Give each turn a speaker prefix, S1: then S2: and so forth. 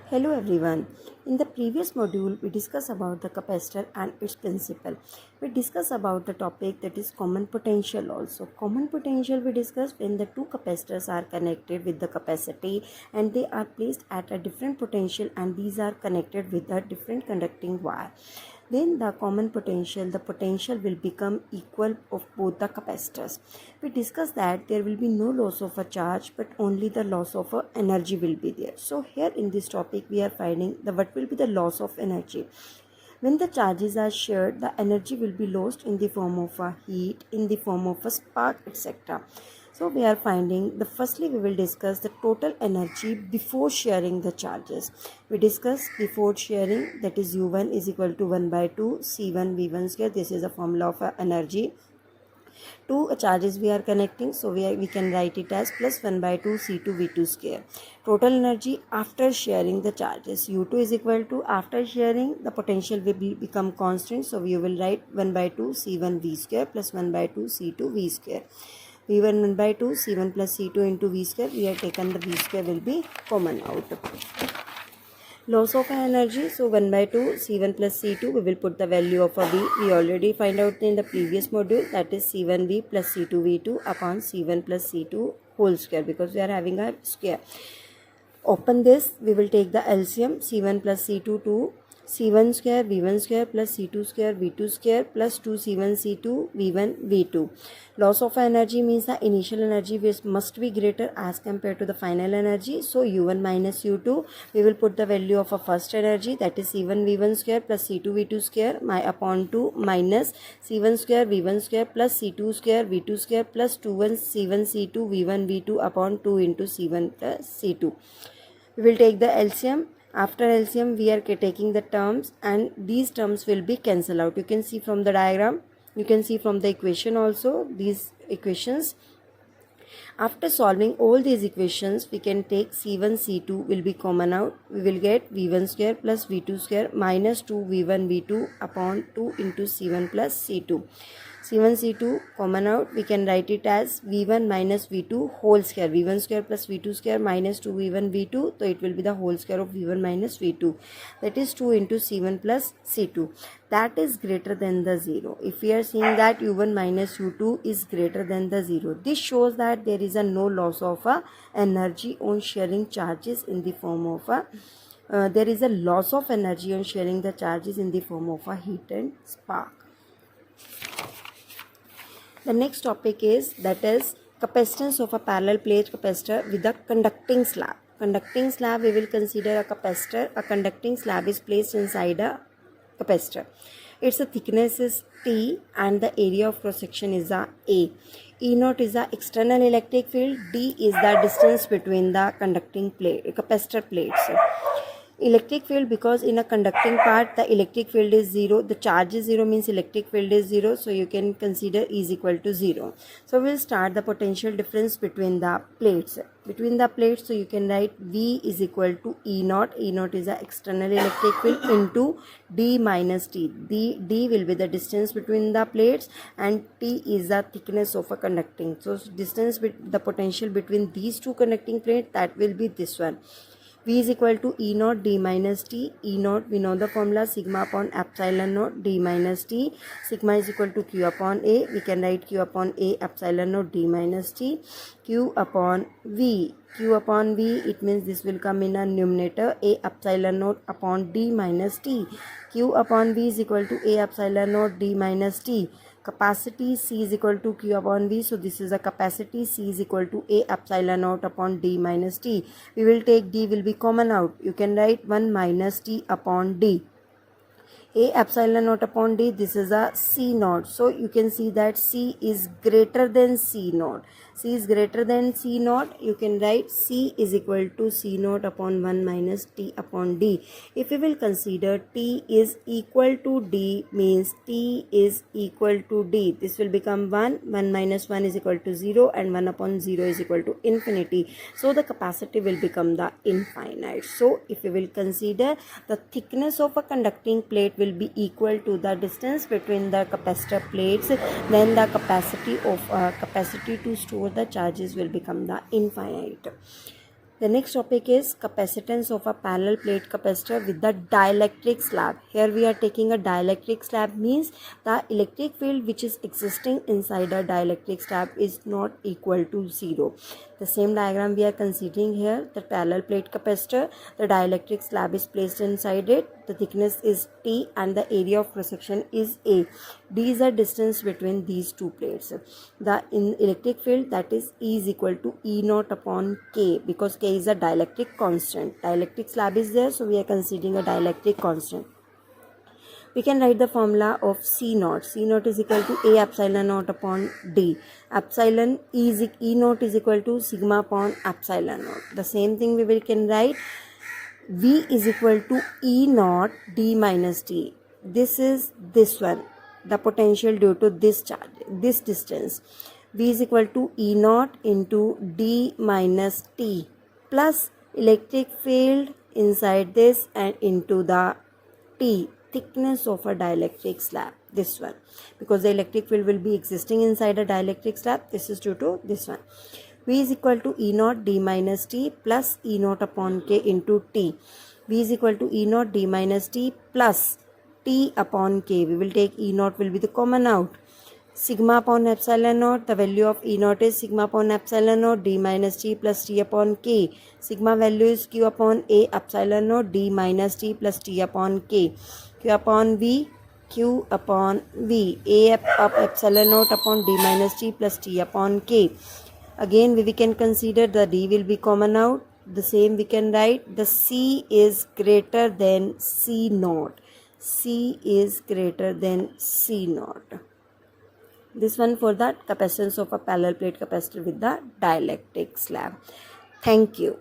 S1: Hello everyone. In the previous module, we discussed about the capacitor and its principle. We discussed about the topic that is common potential also. Common potential we discussed when the two capacitors are connected with the capacity and they are placed at a different potential and these are connected with a different conducting wire. Then the potential will become equal of both the capacitors. We discussed that there will be no loss of a charge but only the loss of a energy will be there. So here in this topic we are finding the what will be the loss of energy. When the charges are shared, the energy will be lost in the form of a heat, in the form of a spark, etc. So we are finding firstly we will discuss the total energy before sharing the charges. We discuss before sharing, that is U1 is equal to 1 by 2 C1 V1 square. This is a formula of energy. Two charges we are connecting, so we can write it as plus 1 by 2 C2 V2 square. Total energy after sharing the charges, U2 is equal to, after sharing the potential will become constant, so we will write 1 by 2 C1 V square plus 1 by 2 C2 V square. V1 1 by 2 C1 plus C2 into V square, we have taken the V square will be common out. Loss of energy, so 1 by 2 C1 plus C2, we will put the value of a V. We already find out in the previous module, that is C1V plus C2V2 upon C1 plus C2 whole square, because we are having a square. Open this, we will take the LCM, C1 plus C2 2, C1 square V1 square plus C2 square V2 square plus 2 C1 C2 V1 V2. Loss of energy means the initial energy must be greater as compared to the final energy. So U1 minus U2, we will put the value of a first energy, that is C1 V1 square plus C2 V2 square upon 2 minus C1 square V1 square plus C2 square V2 square plus 2 C1 C2 V1 V2 upon 2 into C1 plus C2. We will take the LCM. After LCM, we are taking the terms and these terms will be cancelled out. You can see from the diagram, you can see from the equation also, these equations. After solving all these equations, we can take C1, C2 will be common out. We will get V1 square plus V2 square minus 2 V1 V2 upon 2 into C1 plus C2. C1 C2 common out, we can write it as V1 minus V2 whole square. V1 square plus V2 square minus 2 V1 V2, so it will be the whole square of V1 minus V2, that is 2 into C1 plus C2. That is greater than the 0. If we are seeing that U1 minus U2 is greater than the 0, this shows that there is a no loss of energy on sharing charges in the form of there is a loss of energy on sharing the charges in the form of a heat and spark. The next topic is, that is capacitance of a parallel plate capacitor with a conducting slab. Conducting slab, we will consider a capacitor. A conducting slab is placed inside a capacitor. Its thickness is T and the area of cross section is A. E naught is the external electric field. D is the distance between the conducting plate, capacitor plates. Electric field, because in a conducting part the electric field is 0, the charge is 0 means electric field is 0, so you can consider E is equal to 0. So we'll start the potential difference between the plates. So you can write V is equal to E naught. E naught is the external electric field into D minus T. D will be the distance between the plates and T is the thickness of a conducting. So distance the potential between these two conducting plates, that will be this one. V is equal to E naught D minus T. E naught, we know the formula, sigma upon epsilon naught D minus T. Sigma is equal to Q upon A. We can write Q upon A epsilon naught D minus T. Q upon V. Q upon V, it means this will come in a numerator, A epsilon naught upon D minus T. Q upon V is equal to A epsilon naught D minus T. Capacity C is equal to Q upon V. So this is a capacity. C is equal to A epsilon naught upon D minus T. We will take D will be common out. You can write 1 minus T upon D. A epsilon naught upon D, this is a C naught. So you can see that C is greater than C naught. C is greater than C naught. You can write C is equal to C naught upon 1 minus T upon D. If we will consider T is equal to D, means T is equal to D. This will become 1. 1 minus 1 is equal to 0 and 1 upon 0 is equal to infinity. So the capacity will become the infinite. So if we will consider the thickness of a conducting plate will be equal to the distance between the capacitor plates, then the capacity to store the charges will become the infinite. The next topic is capacitance of a parallel plate capacitor with the dielectric slab. Here we are taking a dielectric slab, means the electric field which is existing inside a dielectric slab is not equal to 0. The same diagram we are considering here. The parallel plate capacitor, the dielectric slab is placed inside it. The thickness is T and the area of cross section is A. D is the distance between these two plates. The electric field, that is E is equal to E naught upon K, because K is a dielectric constant. Dielectric slab is there, so we are considering a dielectric constant. We can write the formula of C naught. C naught is equal to A epsilon naught upon D. Epsilon E naught is equal to sigma upon epsilon naught. The same thing we can write V is equal to E naught D minus T. This is this one, the potential due to this charge, this distance. V is equal to E naught into D minus T plus electric field inside this and into the T, thickness of a dielectric slab, this one, because the electric field will be existing inside a dielectric slab. This is due to this one. V is equal to E naught D minus T plus E naught upon K into T. V is equal to E naught D minus T plus T upon K. We will take E naught will be the common out. Sigma upon epsilon naught, the value of E naught is sigma upon epsilon naught D minus T plus T upon K. Sigma value is Q upon A epsilon naught D minus T plus T upon K. Q upon V, Q upon V. A up epsilon naught upon D minus T plus T upon K. Again we can consider the D will be common out. The same we can write, the C is greater than C naught. C is greater than C naught. This one for the capacitance of a parallel plate capacitor with the dielectric slab. Thank you.